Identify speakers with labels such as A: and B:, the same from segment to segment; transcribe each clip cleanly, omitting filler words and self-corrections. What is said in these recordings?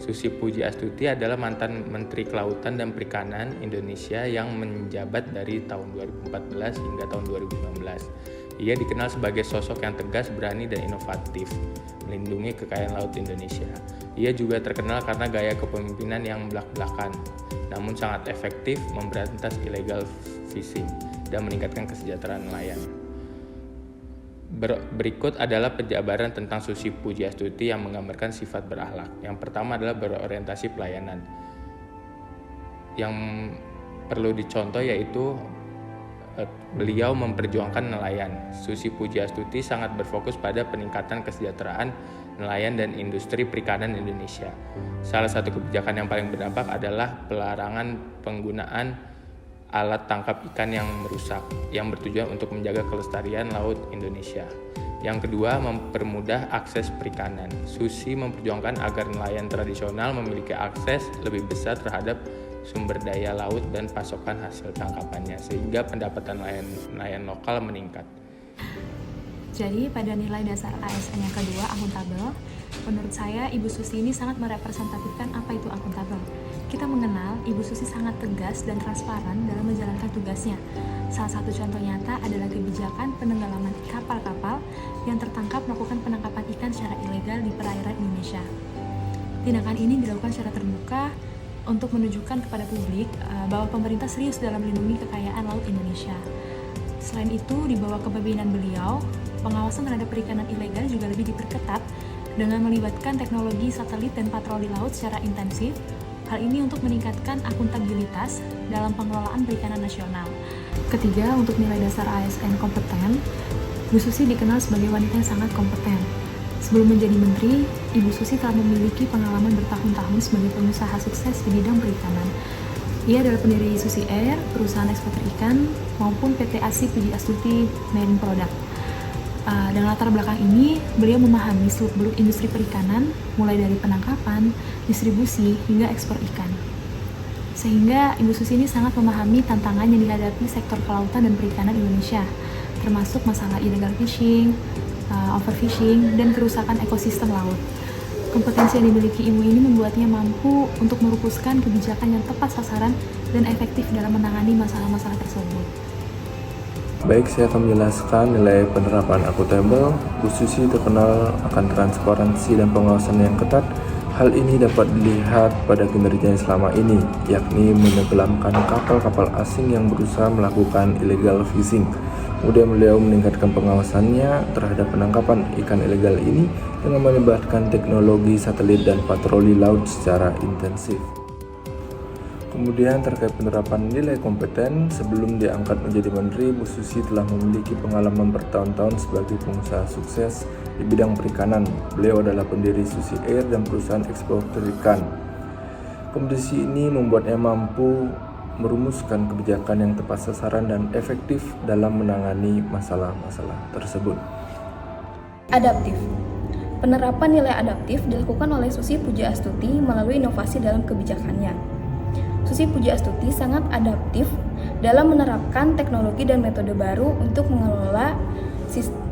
A: Susi Pujiastuti adalah mantan Menteri Kelautan dan Perikanan Indonesia yang menjabat dari tahun 2014 hingga tahun 2019. Ia dikenal sebagai sosok yang tegas, berani, dan inovatif, melindungi kekayaan laut Indonesia. Ia juga terkenal karena gaya kepemimpinan yang belak-belakan, namun sangat efektif memberantas illegal fishing dan meningkatkan kesejahteraan nelayan. Berikut adalah penjabaran tentang Susi Pujiastuti yang menggambarkan sifat berakhlak. Yang pertama adalah berorientasi pelayanan. Yang perlu dicontoh yaitu beliau memperjuangkan nelayan. Susi Pujiastuti sangat berfokus pada peningkatan kesejahteraan nelayan dan industri perikanan Indonesia. Salah satu kebijakan yang paling berdampak adalah pelarangan penggunaan alat tangkap ikan yang merusak, yang bertujuan untuk menjaga kelestarian laut Indonesia. Yang kedua, mempermudah akses perikanan. Susi memperjuangkan agar nelayan tradisional memiliki akses lebih besar terhadap sumber daya laut dan pasokan hasil tangkapannya, sehingga pendapatan nelayan lokal meningkat.
B: Jadi pada nilai dasar ASN yang kedua, akuntabel, menurut saya Ibu Susi ini sangat merepresentatifkan apa itu akuntabel. Kita mengenal Ibu Susi sangat tegas dan transparan dalam menjalankan tugasnya. Salah satu contoh nyata adalah kebijakan penenggelaman kapal-kapal yang tertangkap melakukan penangkapan ikan secara ilegal di perairan Indonesia. Tindakan ini dilakukan secara terbuka untuk menunjukkan kepada publik bahwa pemerintah serius dalam melindungi kekayaan laut Indonesia. Selain itu, di bawah kepemimpinan beliau, pengawasan terhadap perikanan ilegal juga lebih diperketat dengan melibatkan teknologi satelit dan patroli laut secara intensif. Hal ini untuk meningkatkan akuntabilitas dalam pengelolaan perikanan nasional. Ketiga, untuk nilai dasar ASN kompeten, Bu Susi dikenal sebagai wanita yang sangat kompeten. Sebelum menjadi menteri, Ibu Susi telah memiliki pengalaman bertahun-tahun sebagai pengusaha sukses di bidang perikanan. Ia adalah pendiri Susi Air, perusahaan eksportir ikan, maupun PT ASI Pujiastuti Marine Product. Dengan latar belakang ini, beliau memahami seluk-beluk industri perikanan, mulai dari penangkapan, distribusi, hingga ekspor ikan. Sehingga Ibu Susi ini sangat memahami tantangan yang dihadapi sektor kelautan dan perikanan Indonesia, termasuk masalah illegal fishing, overfishing, dan kerusakan ekosistem laut. Kompetensi yang dimiliki Ibu ini membuatnya mampu untuk merumuskan kebijakan yang tepat sasaran dan efektif dalam menangani masalah-masalah tersebut.
C: Baik, saya akan menjelaskan nilai penerapan akuntabel. Bu Susi terkenal akan transparansi dan pengawasan yang ketat. Hal ini dapat dilihat pada kinerjanya selama ini, yakni menenggelamkan kapal-kapal asing yang berusaha melakukan illegal fishing. Kemudian beliau meningkatkan pengawasannya terhadap penangkapan ikan ilegal ini dengan melibatkan teknologi satelit dan patroli laut secara intensif. Kemudian terkait penerapan nilai kompeten, sebelum diangkat menjadi menteri, Bu Susi telah memiliki pengalaman bertahun-tahun sebagai pengusaha sukses di bidang perikanan. Beliau adalah pendiri Susi Air dan perusahaan eksportir ikan. Kompetisi ini membuatnya mampu merumuskan kebijakan yang tepat sasaran dan efektif dalam menangani masalah-masalah tersebut.
D: Adaptif. Penerapan nilai adaptif dilakukan oleh Susi Pujiastuti melalui inovasi dalam kebijakannya. Susi Pujiastuti sangat adaptif dalam menerapkan teknologi dan metode baru untuk mengelola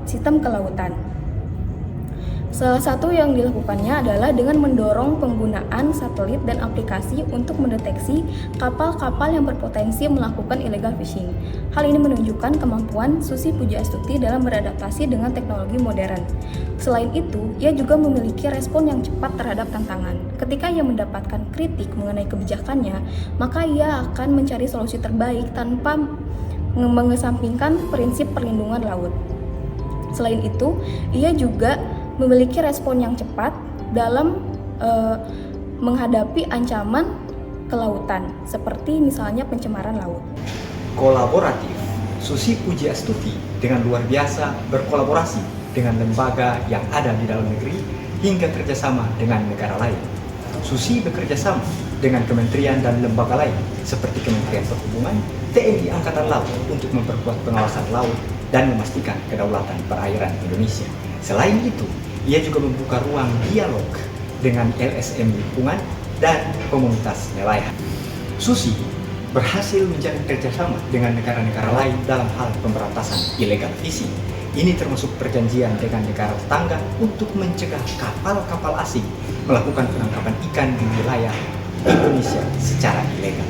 D: sistem kelautan. Salah satu yang dilakukannya adalah dengan mendorong penggunaan satelit dan aplikasi untuk mendeteksi kapal-kapal yang berpotensi melakukan illegal fishing. Hal ini menunjukkan kemampuan Susi Pujiastuti dalam beradaptasi dengan teknologi modern. Selain itu, ia juga memiliki respon yang cepat terhadap tantangan. Ketika ia mendapatkan kritik mengenai kebijakannya, maka ia akan mencari solusi terbaik tanpa mengesampingkan prinsip perlindungan laut. Selain itu, ia juga memiliki respon yang cepat dalam menghadapi ancaman kelautan, seperti misalnya pencemaran laut.
E: Kolaboratif. Susi Pujiastuti dengan luar biasa berkolaborasi dengan lembaga yang ada di dalam negeri hingga kerjasama dengan negara lain. Susi bekerja sama dengan kementerian dan lembaga lain seperti Kementerian Perhubungan, TNI Angkatan Laut untuk memperkuat pengawasan laut dan memastikan kedaulatan perairan Indonesia. Selain itu, ia juga membuka ruang dialog dengan LSM lingkungan dan komunitas nelayan. Susi berhasil menjalin kerjasama dengan negara-negara lain dalam hal pemberantasan illegal fishing. Ini termasuk perjanjian dengan negara tetangga untuk mencegah kapal-kapal asing melakukan penangkapan ikan di wilayah Indonesia secara ilegal.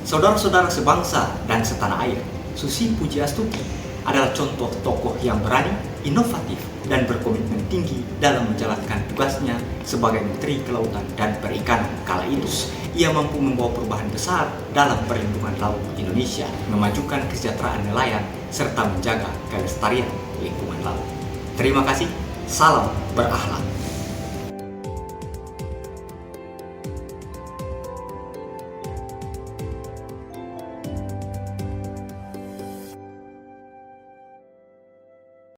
E: Saudara-saudara sebangsa dan setanah air, Susi Pujiastuti adalah contoh tokoh yang berani, inovatif, dan berkomitmen tinggi dalam menjalankan tugasnya sebagai Menteri Kelautan dan Perikanan. Kala itu, ia mampu membawa perubahan besar dalam perlindungan laut Indonesia, memajukan kesejahteraan nelayan, serta menjaga kelestarian lingkungan laut. Terima kasih, salam berakhlak.